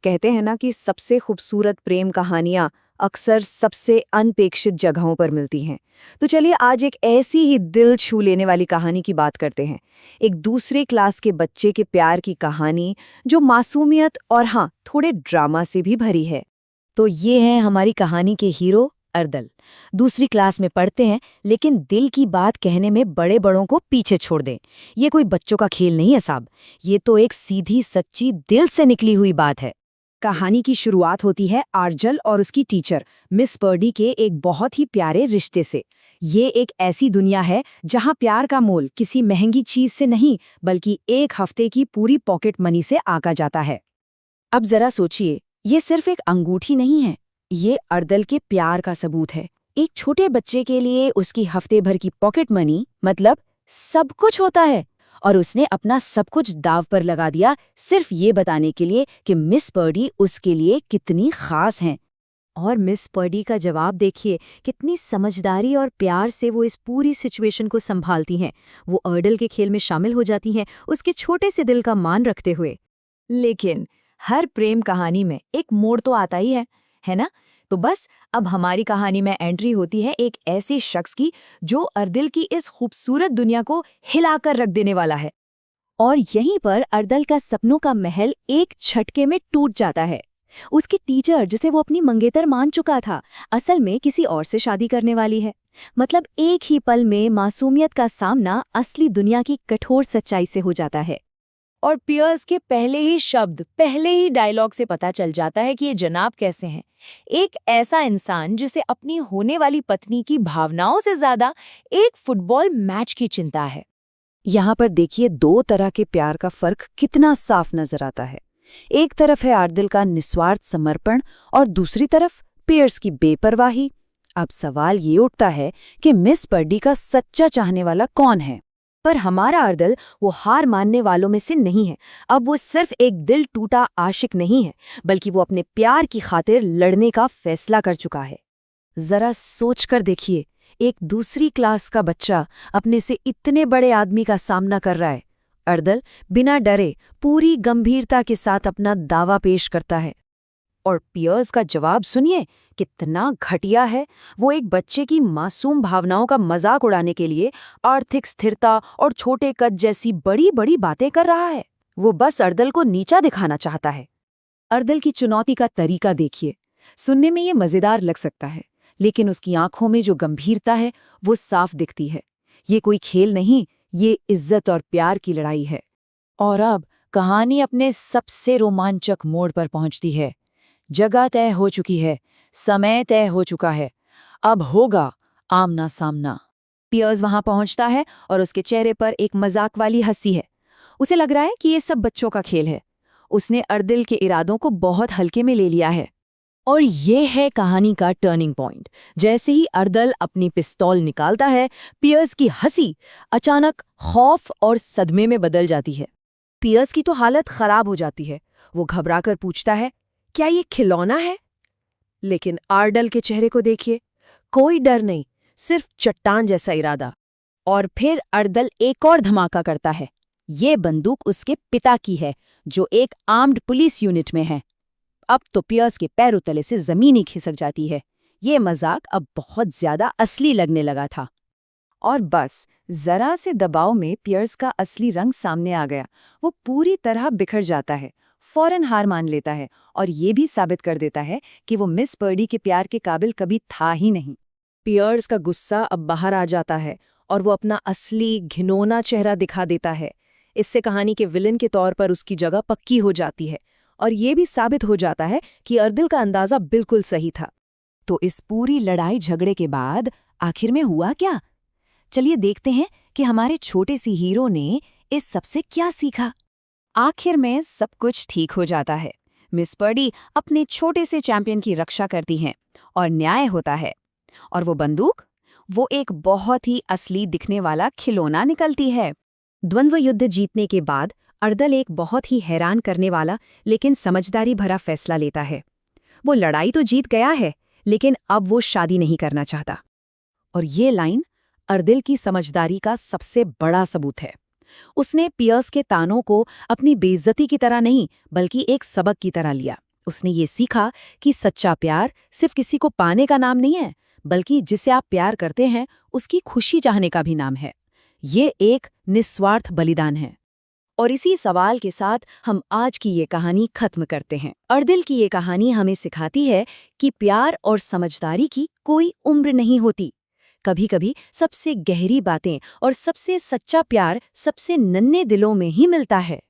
कहते हैं ना कि सबसे खूबसूरत प्रेम कहानियां अक्सर सबसे अनपेक्षित जगहों पर मिलती हैं। तो चलिए आज एक ऐसी ही दिल छू लेने वाली कहानी की बात करते हैं। एक दूसरे क्लास के बच्चे के प्यार की कहानी जो मासूमियत और हाँ थोड़े ड्रामा से भी भरी है। तो ये है हमारी कहानी के हीरो अर्दल। दूसरी क्लास में पढ़ते हैं लेकिन दिल की बात कहने में बड़े बड़ों को पीछे छोड़ दें। ये कोई बच्चों का खेल नहीं है साहब, ये तो एक सीधी सच्ची दिल से निकली हुई बात है। कहानी की शुरुआत होती है आर्जल और उसकी टीचर मिस पर्डी के एक बहुत ही प्यारे रिश्ते से। ये एक ऐसी दुनिया है जहां प्यार का मोल किसी महंगी चीज से नहीं बल्कि एक हफ्ते की पूरी पॉकेट मनी से आका जाता है। अब जरा सोचिए, ये सिर्फ एक अंगूठी नहीं है, ये अर्दल के प्यार का सबूत है। एक छोटे बच्चे के लिए उसकी हफ्ते भर की पॉकेट मनी मतलब सब कुछ होता है, और उसने अपना सब कुछ दाव पर लगा दिया सिर्फ ये बताने के लिए कि मिस पर्डी उसके लिए कितनी खास हैं। और मिस पर्डी का जवाब देखिए, कितनी समझदारी और प्यार से वो इस पूरी सिचुएशन को संभालती हैं। वो अर्डल के खेल में शामिल हो जाती हैं, उसके छोटे से दिल का मान रखते हुए। लेकिन हर प्रेम कहानी में एक मोड़ तो आता ही है ना? तो बस अब हमारी कहानी में एंट्री होती है एक ऐसे शख्स की जो अर्दिल की इस खूबसूरत दुनिया को हिलाकर रख देने वाला है। और यहीं पर अर्दल का सपनों का महल एक झटके में टूट जाता है। उसकी टीचर, जिसे वो अपनी मंगेतर मान चुका था, असल में किसी और से शादी करने वाली है। मतलब एक ही पल में मासूमियत का सामना असली दुनिया की कठोर सच्चाई से हो जाता है। और पियर्स के पहले ही शब्द, पहले ही डायलॉग से पता चल जाता है कि ये जनाब कैसे हैं। एक ऐसा इंसान जिसे अपनी होने वाली पत्नी की भावनाओं से ज्यादा एक फुटबॉल मैच की चिंता है। यहाँ पर देखिए दो तरह के प्यार का फर्क कितना साफ नजर आता है। एक तरफ है आर्दिल का निस्वार्थ समर्पण और दूसरी तरफ पियर्स की बेपरवाही। अब सवाल ये उठता है कि मिस पर्डी का सच्चा चाहने वाला कौन है? पर हमारा अर्दल वो हार मानने वालों में से नहीं है। अब वो सिर्फ एक दिल टूटा आशिक नहीं है, बल्कि वो अपने प्यार की खातिर लड़ने का फैसला कर चुका है। जरा सोच कर देखिए, एक दूसरी क्लास का बच्चा अपने से इतने बड़े आदमी का सामना कर रहा है। अर्दल बिना डरे पूरी गंभीरता के साथ अपना दावा पेश करता है। और पियर्स का जवाब सुनिए, कितना घटिया है। वो एक बच्चे की मासूम भावनाओं का मजाक उड़ाने के लिए आर्थिक स्थिरता और छोटे कद जैसी बड़ी बड़ी बातें कर रहा है। वो बस अर्दल को नीचा दिखाना चाहता है। अर्दल की चुनौती का तरीका देखिए। सुनने में ये मजेदार लग सकता है, लेकिन उसकी आंखों में जो गंभीरता है वो साफ दिखती है। ये कोई खेल नहीं, ये इज्जत और प्यार की लड़ाई है। और अब कहानी अपने सबसे रोमांचक मोड़ पर पहुंचती है। जगह तय हो चुकी है, समय तय हो चुका है, अब होगा आमना सामना। पियर्स वहां पहुंचता है और उसके चेहरे पर एक मजाक वाली हंसी है। उसे लग रहा है कि ये सब बच्चों का खेल है। उसने अर्दिल के इरादों को बहुत हल्के में ले लिया है। और ये है कहानी का टर्निंग पॉइंट। जैसे ही अर्दल अपनी पिस्तौल निकालता है, पियर्स की हंसी अचानक खौफ और सदमे में बदल जाती है। पियर्स की तो हालत खराब हो जाती है। वो घबराकर पूछता है, क्या ये खिलौना है? लेकिन आर्डल के चेहरे को देखिए, कोई डर नहीं, सिर्फ चट्टान जैसा इरादा। और फिर अर्दल एक और धमाका करता है। ये बंदूक उसके पिता की है, जो एक आर्म्ड पुलिस यूनिट में है। अब तो पियर्स के पैरों तले से जमीन ही खिसक जाती है। ये मजाक अब बहुत ज्यादा असली लगने लगा था। और बस जरा से दबाव में पियर्स का असली रंग सामने आ गया। वो पूरी तरह बिखर जाता है, फौरन हार मान लेता है और ये भी साबित कर देता है कि वो मिस पर्डी के प्यार के काबिल कभी था ही नहीं। पियर्स का गुस्सा अब बाहर आ जाता है और वो अपना असली घिनौना चेहरा दिखा देता है। इससे कहानी के विलन के तौर पर उसकी जगह पक्की हो जाती है और ये भी साबित हो जाता है कि अर्दिल का अंदाजा बिल्कुल सही था। तो इस पूरी लड़ाई झगड़े के बाद आखिर में हुआ क्या? चलिए देखते हैं कि हमारे छोटे सी हीरो ने इस सबसे क्या सीखा। आखिर में सब कुछ ठीक हो जाता है। मिस पर्डी अपने छोटे से चैंपियन की रक्षा करती हैं और न्याय होता है। और वो बंदूक, वो एक बहुत ही असली दिखने वाला खिलौना निकलती है। द्वंद्व युद्ध जीतने के बाद अर्दल एक बहुत ही हैरान करने वाला लेकिन समझदारी भरा फैसला लेता है। वो लड़ाई तो जीत गया है, लेकिन अब वो शादी नहीं करना चाहता। और ये लाइन अर्दिल की समझदारी का सबसे बड़ा सबूत है। उसने पियर्स के तानों को अपनी बेइज्जती की तरह नहीं बल्कि एक सबक की तरह लिया। उसने ये सीखा कि सच्चा प्यार सिर्फ किसी को पाने का नाम नहीं है, बल्कि जिसे आप प्यार करते हैं उसकी खुशी चाहने का भी नाम है। ये एक निस्वार्थ बलिदान है। और इसी सवाल के साथ हम आज की ये कहानी खत्म करते हैं। अर्दिल की ये कहानी हमें सिखाती है कि प्यार और समझदारी की कोई उम्र नहीं होती। कभी-कभी सबसे गहरी बातें और सबसे सच्चा प्यार सबसे नन्हे दिलों में ही मिलता है।